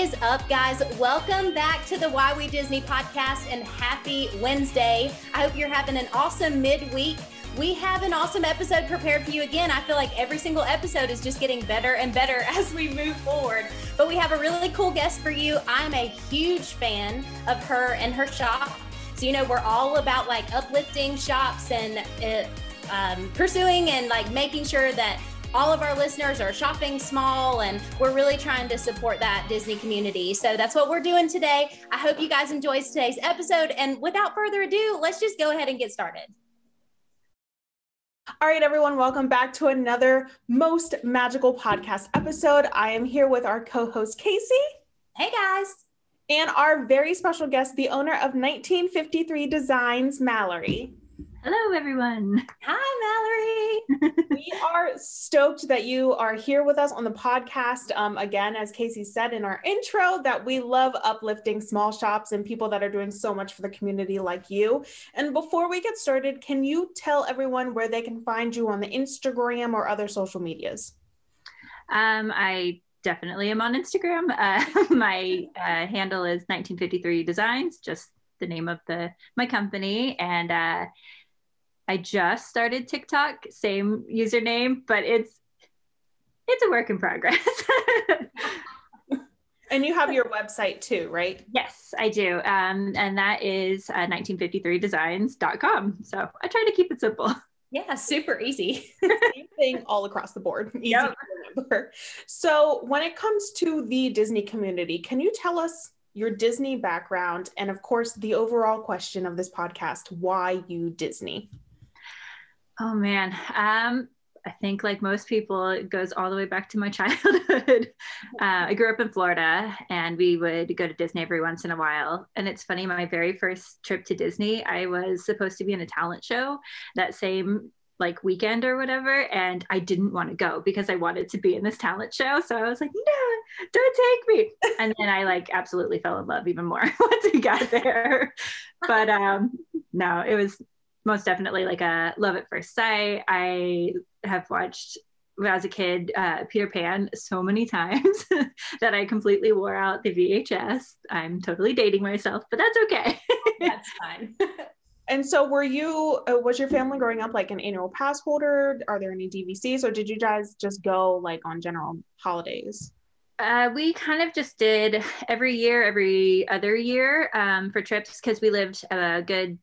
is up, guys? Welcome back to the Why We Disney podcast and happy Wednesday. I hope you're having an awesome midweek. We have an awesome episode prepared for you again. I feel like every single episode is just getting better and better as we move forward. But we have a really cool guest for you. I'm a huge fan of her and her shop. So, we're all about like uplifting shops and pursuing and like making sure that all of our listeners are shopping small, and we're really trying to support that Disney community. So that's what we're doing today. I hope you guys enjoyed today's episode. And without further ado, let's just go ahead and get started. All right, everyone, welcome back to another Most Magical Podcast episode. I am here with our co-host, Kaycee. Hey, guys. And our very special guest, the owner of 1953 Designs, Mallorie. Hello, everyone. Hi, Mallorie. We are stoked that you are here with us on the podcast. Again, as Kaycee said in our intro, that we love uplifting small shops and people that are doing so much for the community like you. And before we get started, can you tell everyone where they can find you on the Instagram or other social medias? I definitely am on Instagram. My handle is 1953 Designs, just the name of my company. And I just started TikTok, same username, but it's a work in progress. And you have your website too, right? Yes, I do. And that is 1953designs.com. So I try to keep it simple. Yeah, super easy. Same thing all across the board. Easy to remember. So when it comes to the Disney community, can you tell us your Disney background and, of course, the overall question of this podcast, why you Disney? Oh, man. I think like most people, it goes all the way back to my childhood. I grew up in Florida and we would go to Disney every once in a while. And it's funny, my very first trip to Disney, I was supposed to be in a talent show that same like weekend or whatever. And I didn't want to go because I wanted to be in this talent show. So I was like, no, don't take me. And then I like absolutely fell in love even more once we got there. But no, it was most definitely like a love at first sight. I have watched, when I was a kid, Peter Pan so many times that I completely wore out the VHS. I'm totally dating myself, but that's okay. That's fine. And so was your family growing up like an annual pass holder? Are there any DVCs, or did you guys just go like on general holidays? We kind of just did every other year for trips because we lived a good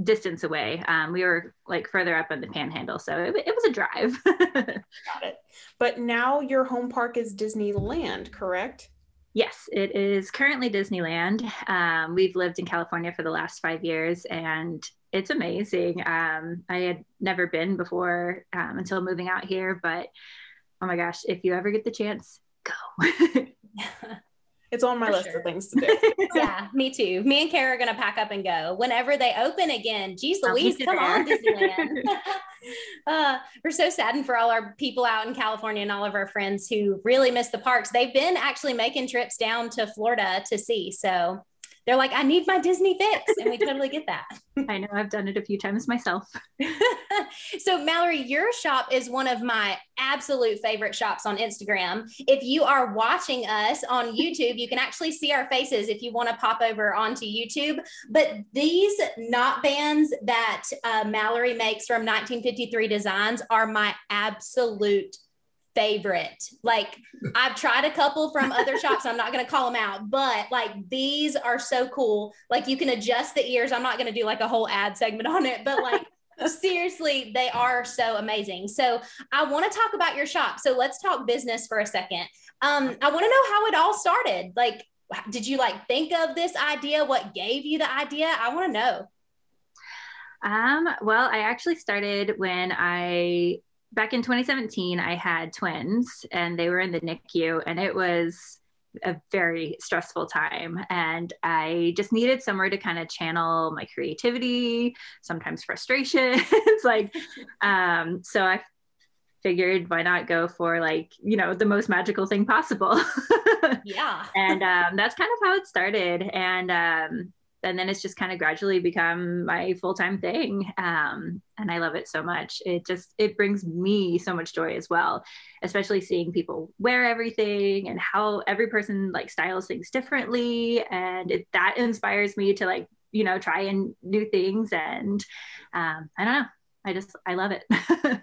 distance away. We were like further up on the Panhandle, so it was a drive. Got it. But now your home park is Disneyland, correct? Yes, it is currently Disneyland. We've lived in California for the last 5 years, and it's amazing. I had never been before until moving out here, but oh my gosh, if you ever get the chance, go. It's on my list of things to do. Yeah, me too. Me and Kara are going to pack up and go whenever they open again. Geez Louise, come on, Disneyland. We're so saddened for all our people out in California and all of our friends who really miss the parks. They've been actually making trips down to Florida to see. So they're like, I need my Disney fix. And we totally get that. I know, I've done it a few times myself. So Mallorie, your shop is one of my absolute favorite shops on Instagram. If you are watching us on YouTube, you can actually see our faces if you want to pop over onto YouTube. But these knot bands that Mallorie makes from 1953 Designs are my absolute favorite. Like, I've tried a couple from other shops. I'm not going to call them out, but like these are so cool. Like, you can adjust the ears. I'm not going to do like a whole ad segment on it, but like seriously, they are so amazing. So I want to talk about your shop. So let's talk business for a second. I want to know how it all started. Like, did you like think of this idea? What gave you the idea? I want to know. Well, I actually started back in 2017, I had twins and they were in the NICU, and it was a very stressful time. And I just needed somewhere to kind of channel my creativity, sometimes frustration. It's like, so I figured why not go for like, the most magical thing possible. Yeah. And that's kind of how it started. And and then it's just kind of gradually become my full-time thing. And I love it so much. It brings me so much joy as well, especially seeing people wear everything and how every person like styles things differently. And that inspires me to like, try and new things. And I don't know. I love it.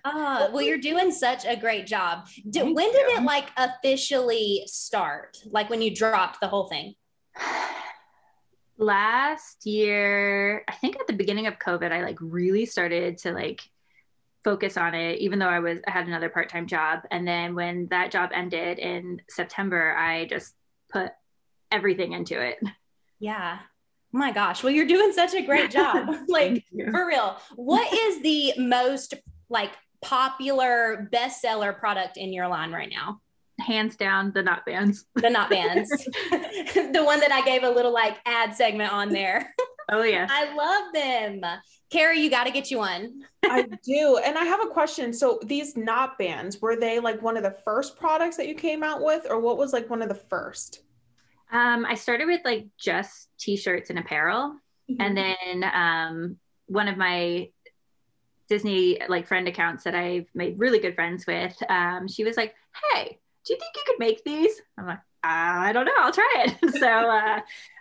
Well, you're doing such a great job. When did it like officially start? Like when you dropped the whole thing? Last year, I think at the beginning of COVID, I like really started to like focus on it, even though I had another part-time job. And then when that job ended in September, I just put everything into it. Yeah. Oh my gosh. Well, you're doing such a great job. Like for real. What is the most like popular bestseller product in your line right now? Hands down, the knot bands. The knot bands. The one that I gave a little like ad segment on there. Oh yes. I love them. Carrie, you got to get you one. I do. And I have a question. So these knot bands, were they like one of the first products that you came out with, or what was like one of the first? I started with like just t-shirts and apparel. Mm-hmm. And then one of my Disney like friend accounts that I've made really good friends with, she was like, hey, do you think you could make these? I'm like, I don't know, I'll try it. So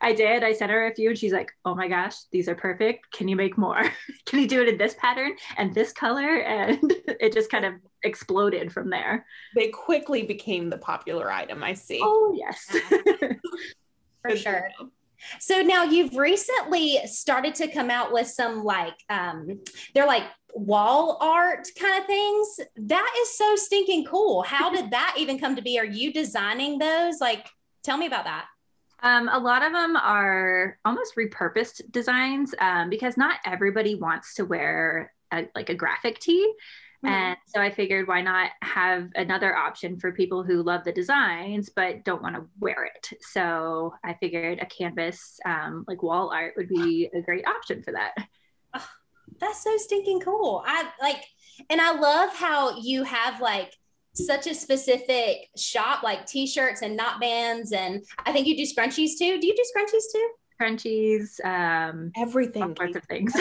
I did. I sent her a few and she's like, oh my gosh, these are perfect. Can you make more? Can you do it in this pattern and this color? And it just kind of exploded from there. They quickly became the popular item, I see. Oh, yes. For sure. So now you've recently started to come out with some like, they're like wall art kind of things. That is so stinking cool. How did that even come to be? Are you designing those? Like, tell me about that. A lot of them are almost repurposed designs because not everybody wants to wear a graphic tee. Mm-hmm. And so I figured why not have another option for people who love the designs but don't want to wear it. So I figured a canvas like wall art would be a great option for that. Oh, that's so stinking cool. And I love how you have like such a specific shop, like t-shirts and knot bands. And I think you do scrunchies too. Do you do scrunchies too? Crunchies, everything, all sorts of things.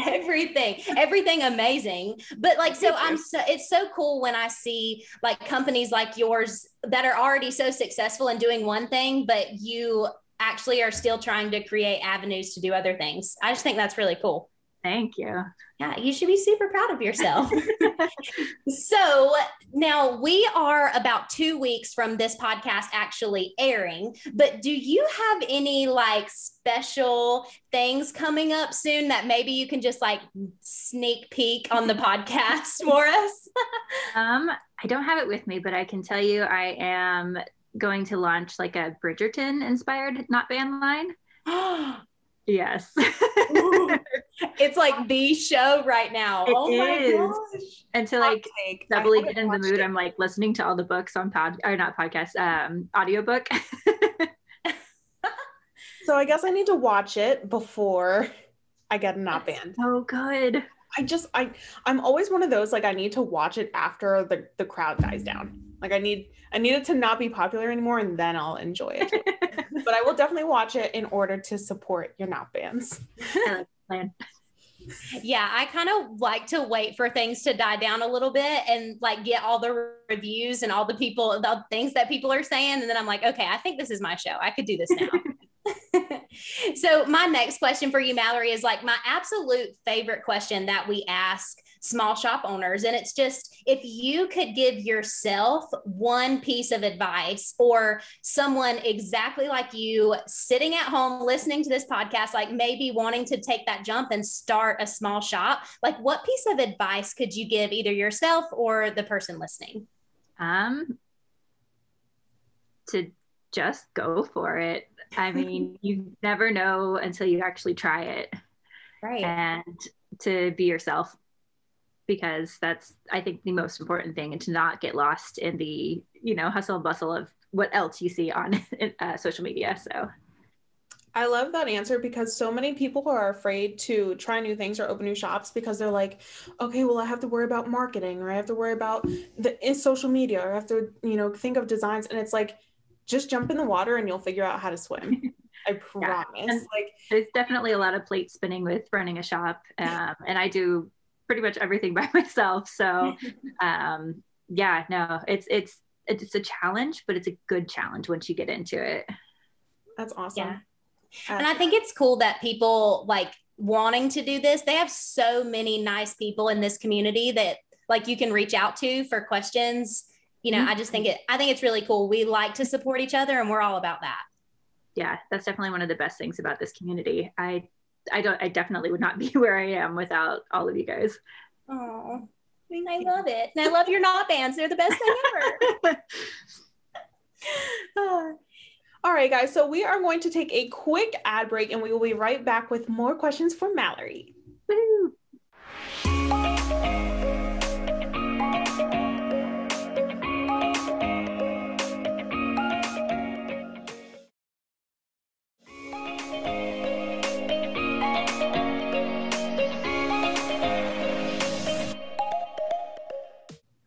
everything amazing. But like, it's so cool when I see like companies like yours that are already so successful in doing one thing, but you actually are still trying to create avenues to do other things. I just think that's really cool. Thank you. Yeah, you should be super proud of yourself. So now we are about 2 weeks from this podcast actually airing, but do you have any like special things coming up soon that maybe you can just like sneak peek on the podcast for us? I don't have it with me, but I can tell you I am going to launch like a Bridgerton inspired knot band line. Yes. It's like the show right now. My gosh. And to like doubly get in the mood, I'm like listening to all the books on audiobook. So I guess I need to watch it before I get a knot band. Oh, good. I'm always one of those, like I need to watch it after the crowd dies down. Like I need it to not be popular anymore and then I'll enjoy it. But I will definitely watch it in order to support your knot bands. Yeah, I kind of like to wait for things to die down a little bit and like get all the reviews and all the things that people are saying. And then I'm like, okay, I think this is my show. I could do this now. So my next question for you, Mallorie, is like my absolute favorite question that we ask small shop owners. And it's just, if you could give yourself one piece of advice or someone exactly like you sitting at home, listening to this podcast, like maybe wanting to take that jump and start a small shop, like what piece of advice could you give either yourself or the person listening? To just go for it. I mean, you never know until you actually try it. Right. And to be yourself, because that's, I think, the most important thing, and to not get lost in the, hustle and bustle of what else you see on social media. So I love that answer because so many people are afraid to try new things or open new shops because they're like, okay, well, I have to worry about marketing, or I have to worry about the social media, or I have to, think of designs. And it's like, just jump in the water and you'll figure out how to swim. I promise. And there's definitely a lot of plate spinning with running a shop. And I do pretty much everything by myself. So yeah, no, it's a challenge, but it's a good challenge once you get into it. That's awesome. Yeah. And I think it's cool that people like wanting to do this. They have so many nice people in this community that like you can reach out to for questions. You know, I think it's really cool. We like to support each other and we're all about that. Yeah, that's definitely one of the best things about this community. I definitely would not be where I am without all of you guys. Oh, I love it. And I love your knot bands. They're the best thing ever. All right, guys. So we are going to take a quick ad break and we will be right back with more questions for Mallorie. Woo!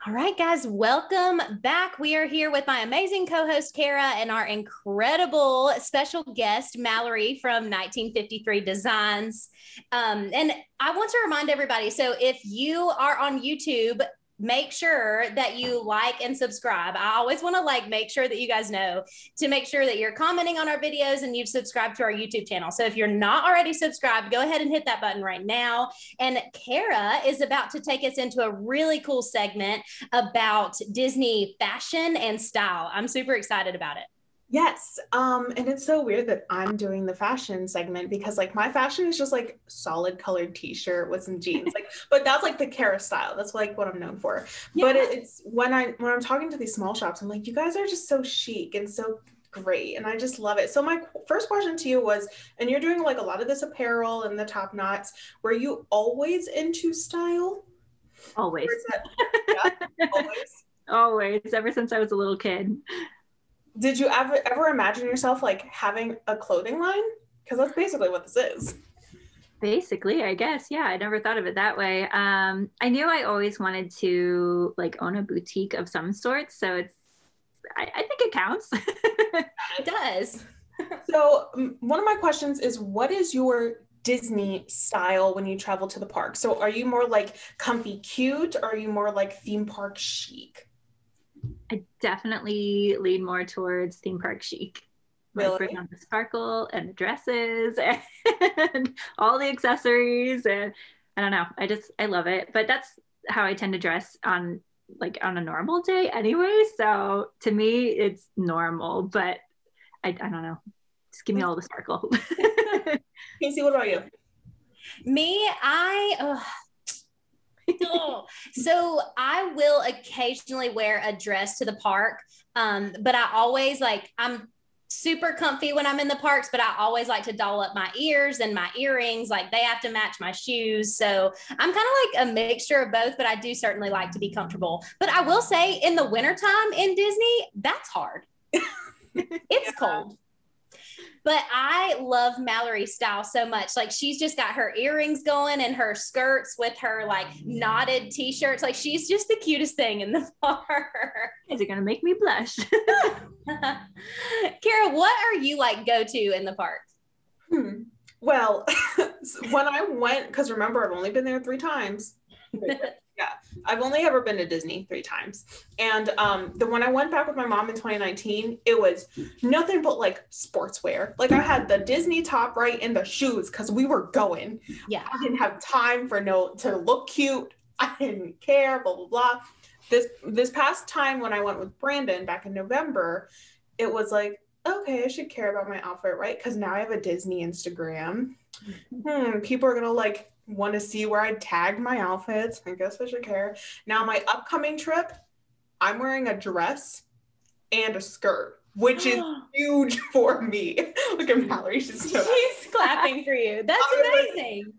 All right, guys, welcome back. We are here with my amazing co-host, Kara, and our incredible special guest, Mallorie from 1953 Designs. And I want to remind everybody, so if you are on YouTube, make sure that you like and subscribe. I always want to make sure that you guys know to make sure that you're commenting on our videos and you've subscribed to our YouTube channel. So if you're not already subscribed, go ahead and hit that button right now. And Kara is about to take us into a really cool segment about Disney fashion and style. I'm super excited about it. Yes. And it's so weird that I'm doing the fashion segment because my fashion is just solid colored t-shirt with some jeans. But that's the Kara style. That's what I'm known for. Yeah. But it's when I'm talking to these small shops, I'm you guys are just so chic and so great. And I just love it. So my first question to you was, and you're doing a lot of this apparel and the top knots, were you always into style? Always. Yeah, always. Always, ever since I was a little kid. Did you ever imagine yourself having a clothing line? Because that's basically what this is. Basically, I guess. Yeah, I never thought of it that way. I knew I always wanted to own a boutique of some sort. So I think it counts. It does. So one of my questions is, what is your Disney style when you travel to the park? So are you more comfy cute, or are you more theme park chic? I definitely lean more towards theme park chic. Really? Bring on the sparkle and the dresses and all the accessories, and I don't know. I love it. But that's how I tend to dress on a normal day anyway. So to me, it's normal. But I don't know. Just give me all the sparkle. Kaycee, what about you? Me, so I will occasionally wear a dress to the park, but I always I'm super comfy when I'm in the parks, but I always like to doll up my ears and my earrings. They have to match my shoes. So I'm kind of a mixture of both, but I do certainly like to be comfortable. But I will say in the wintertime in Disney, that's hard. It's cold. But I love Mallorie's style so much. She's just got her earrings going and her skirts with her knotted t-shirts. She's just the cutest thing in the park. Is it going to make me blush? Kara, what are you go-to in the park? Well, when I went, because remember, I've only been there 3 times. Yeah, I've only ever been to Disney 3 times. And when I went back with my mom in 2019, it was nothing but sportswear. I had the Disney top, right, and the shoes, because we were going. Yeah. I didn't have time to look cute. I didn't care, blah, blah, blah. This past time when I went with Brandon back in November, it was okay, I should care about my outfit, right? Because now I have a Disney Instagram. People are going to want to see where I tagged my outfits. I guess I should care. Now my upcoming trip, I'm wearing a dress and a skirt, which is huge for me. Look at Mallorie. She's clapping for you. That's amazing.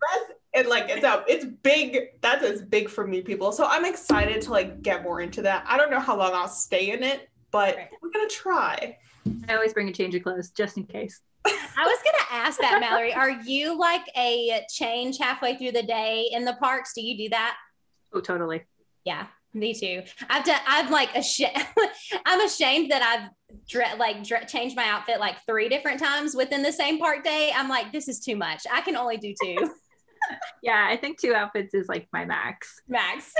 And it's big. That's as big for me, people. So I'm excited to get more into that. I don't know how long I'll stay in it, but we're gonna try. I always bring a change of clothes just in case. I was going to ask that, Mallorie. Are you a change halfway through the day in the parks? Do you do that? Oh, totally. Yeah. Me too. I'm like I'm ashamed that I've changed my outfit like 3 different times within the same park day. I'm like, this is too much. I can only do 2. Yeah, I think 2 outfits is like my max. Max.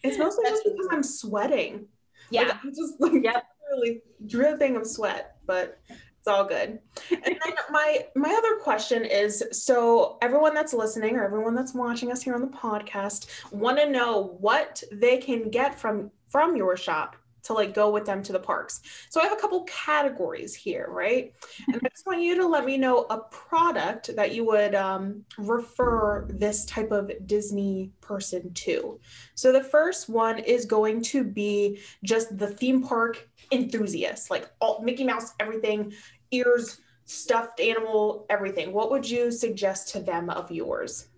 It's mostly just because I'm sweating. Yeah. Like, I'm just like really dripping of sweat, but it's all good. And then my other question is, so everyone that's listening or everyone that's watching us here on the podcast want to know what they can get from your shop to like go with them to the parks. So I have a couple categories here, right? And I just want you to let me know a product that you would refer this type of Disney person to. So the first one is going to be just the theme park enthusiast, like all Mickey Mouse, everything, ears, stuffed animal, everything. What would you suggest to them of yours?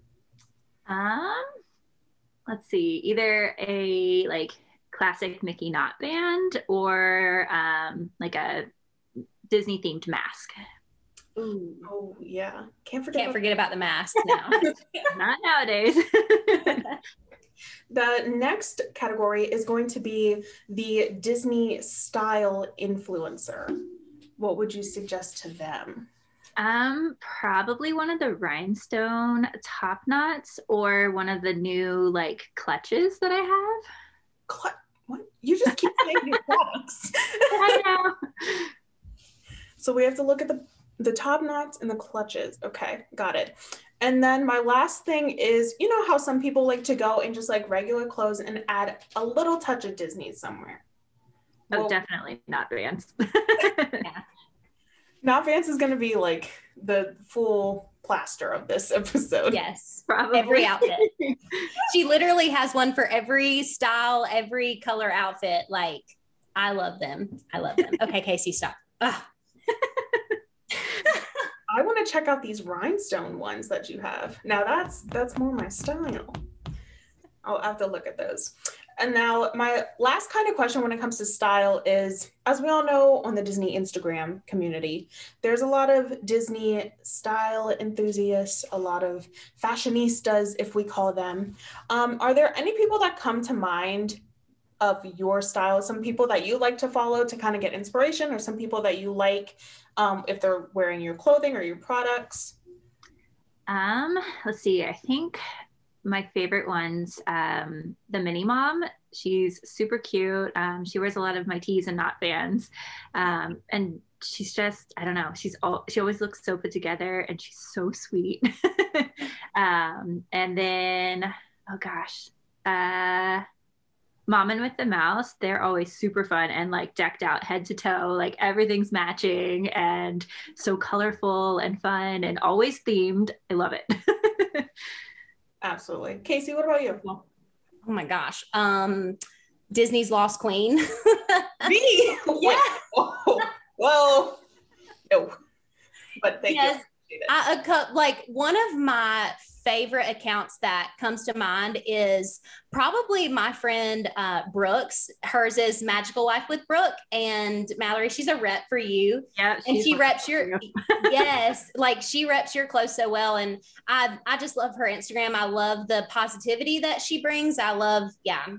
Let's see, either a like classic Mickey knot band or like a Disney themed mask. Ooh. Oh yeah. Can't forget about the mask now. Not nowadays. The next category is going to be the Disney style influencer. What would you suggest to them? Probably one of the rhinestone top knots or one of the new like clutches that I have. What? You just keep saying new products. I know. So we have to look at the top knots and the clutches. Okay, got it. And then my last thing is, you know how some people like to go in just like regular clothes and add a little touch of Disney somewhere? Oh, well, definitely not Vans. Yeah. Not Vans is going to be like the full plaster of this episode. Yes, probably. Every outfit. She literally has one for every style, every color outfit. Like, I love them. Okay, Kaycee, stop. Ugh. I want to check out these rhinestone ones that you have. Now that's more my style. I'll have to look at those. And now my last kind of question when it comes to style is, as we all know on the Disney Instagram community, there's a lot of Disney style enthusiasts, a lot of fashionistas, if we call them. Are there any people that come to mind of your style? Some people that you like to follow to kind of get inspiration, or some people that you like if they're wearing your clothing or your products? Let's see. I think my favorite one's the Mini Mom. She's super cute. She wears a lot of my tees and knot bands. And she's just, I don't know, she always looks so put together and she's so sweet. And then, oh gosh, Mom and with the Mouse, they're always super fun and like decked out head to toe, like everything's matching and so colorful and fun and always themed. I love it. Absolutely. Kaycee, what about you? Oh my gosh. Disney's Lost Queen. Me? Yeah. Well, no. But thank you. Like one of my favorite accounts that comes to mind is probably my friend Brooks. Hers is Magical Life with Brooke, and Mallorie, she's a rep for you. Yeah, and she reps your yes, like she reps your clothes so well, and I just love her Instagram. I love the positivity that she brings.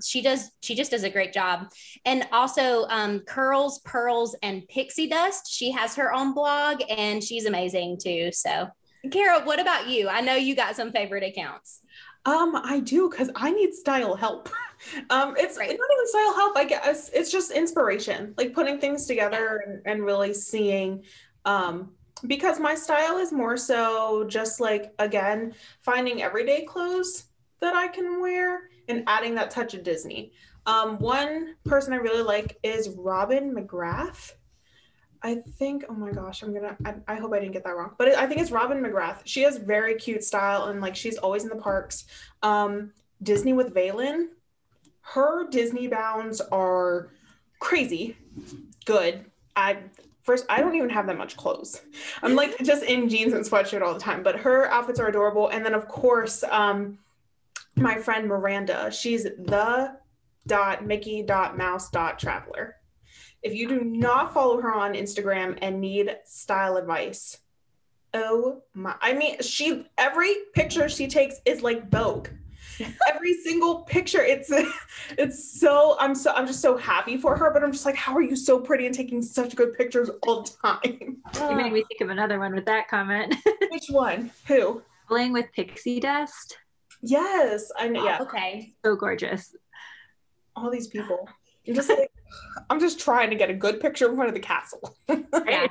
She just does a great job. And also Curls, Pearls, and Pixie Dust. She has her own blog, and she's amazing too. So Kara, what about you? I know you got some favorite accounts. I do, because I need style help. It's not even style help, I guess. It's just inspiration, like putting things together and really seeing, because my style is more so just like, again, finding everyday clothes that I can wear and adding that touch of Disney. One person I really like is Robin McGrath. I think, oh my gosh, I hope I didn't get that wrong, but I think it's Robin McGrath. She has very cute style and like she's always in the parks. Disney with Valen, her Disney bounds are crazy good. I don't even have that much clothes. I'm like just in jeans and sweatshirt all the time, but her outfits are adorable. And then of course, my friend Miranda, she's the.mickey.mouse.traveler. If you do not follow her on Instagram and need style advice, oh my, I mean, every picture she takes is like Vogue. every single picture. It's so, I'm just so happy for her, but I'm just like, how are you so pretty and taking such good pictures all the time? You made me think of another one with that comment. Which one? Who? Traveling with pixie dust. Yes, I know. Yeah. Okay. So gorgeous. All these people. I'm just like, I'm just trying to get a good picture in front of the castle. Yeah.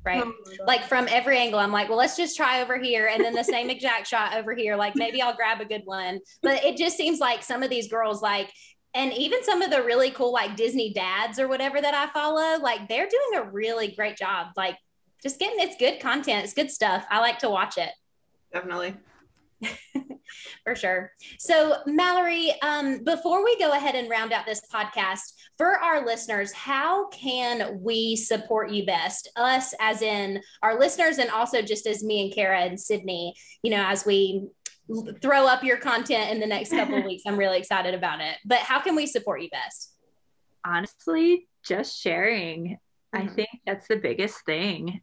Right. Oh like from every angle, I'm like, well, let's just try over here. And then the same exact shot over here. Like maybe I'll grab a good one. But it just seems like some of these girls, like, and even some of the really cool, like Disney dads or whatever that I follow, like they're doing a really great job. Like just it's good content. It's good stuff. I like to watch it. Definitely. For sure. So Mallorie, before we go ahead and round out this podcast, for our listeners, how can we support you best? Us as in our listeners, and also just as me and Kara and Sydney, you know, as we throw up your content in the next couple of weeks. I'm really excited about it. But how can we support you best? Honestly, just sharing. I think that's the biggest thing.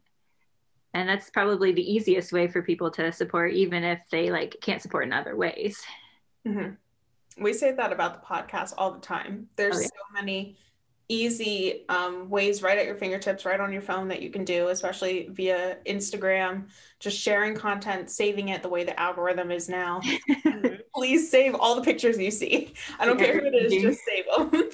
And that's probably the easiest way for people to support, even if they like can't support in other ways. Mm-hmm. We say that about the podcast all the time. There's so many easy ways right at your fingertips, right on your phone that you can do, especially via Instagram, just sharing content, saving it the way the algorithm is now. Please save all the pictures you see. I don't care who it is, just save them.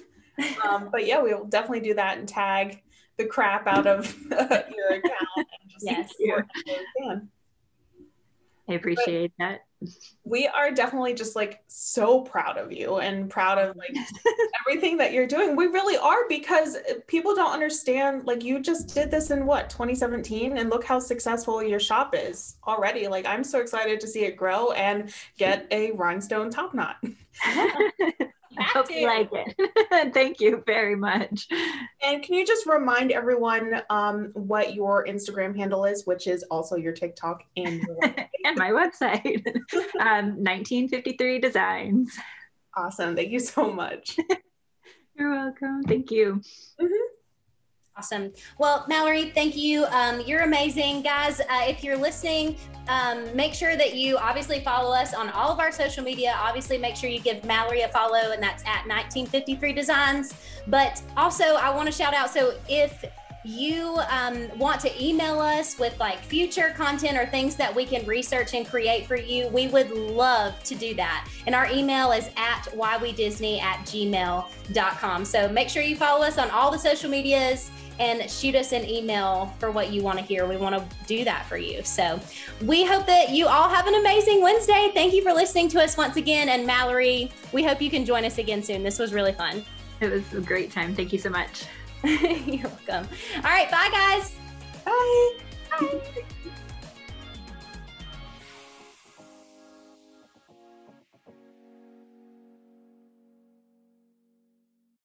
But yeah, we will definitely do that and tag the crap out of your account and just support you. I appreciate that. We are definitely just like so proud of you and proud of like everything that you're doing. We really are, because people don't understand, like you just did this in 2017, and look how successful your shop is already. Like I'm so excited to see it grow and get a rhinestone top knot. I hope you like it. Thank you very much. And can you just remind everyone what your Instagram handle is, which is also your TikTok and your website? And my website, 1953 Designs. Awesome. Thank you so much. You're welcome. Thank you. Awesome. Well, Mallorie, thank you. You're amazing, guys. If you're listening, make sure that you obviously follow us on all of our social media. Obviously, make sure you give Mallorie a follow, and that's at 1953 Designs. But also, I want to shout out, so if you want to email us with like future content or things that we can research and create for you, we would love to do that. And our email is at ywedisney@gmail.com. So make sure you follow us on all the social medias and shoot us an email for what you want to hear. We want to do that for you. So we hope that you all have an amazing Wednesday. Thank you for listening to us once again. And Mallorie, we hope you can join us again soon. This was really fun. It was a great time. Thank you so much. You're welcome. All right. Bye, guys. Bye.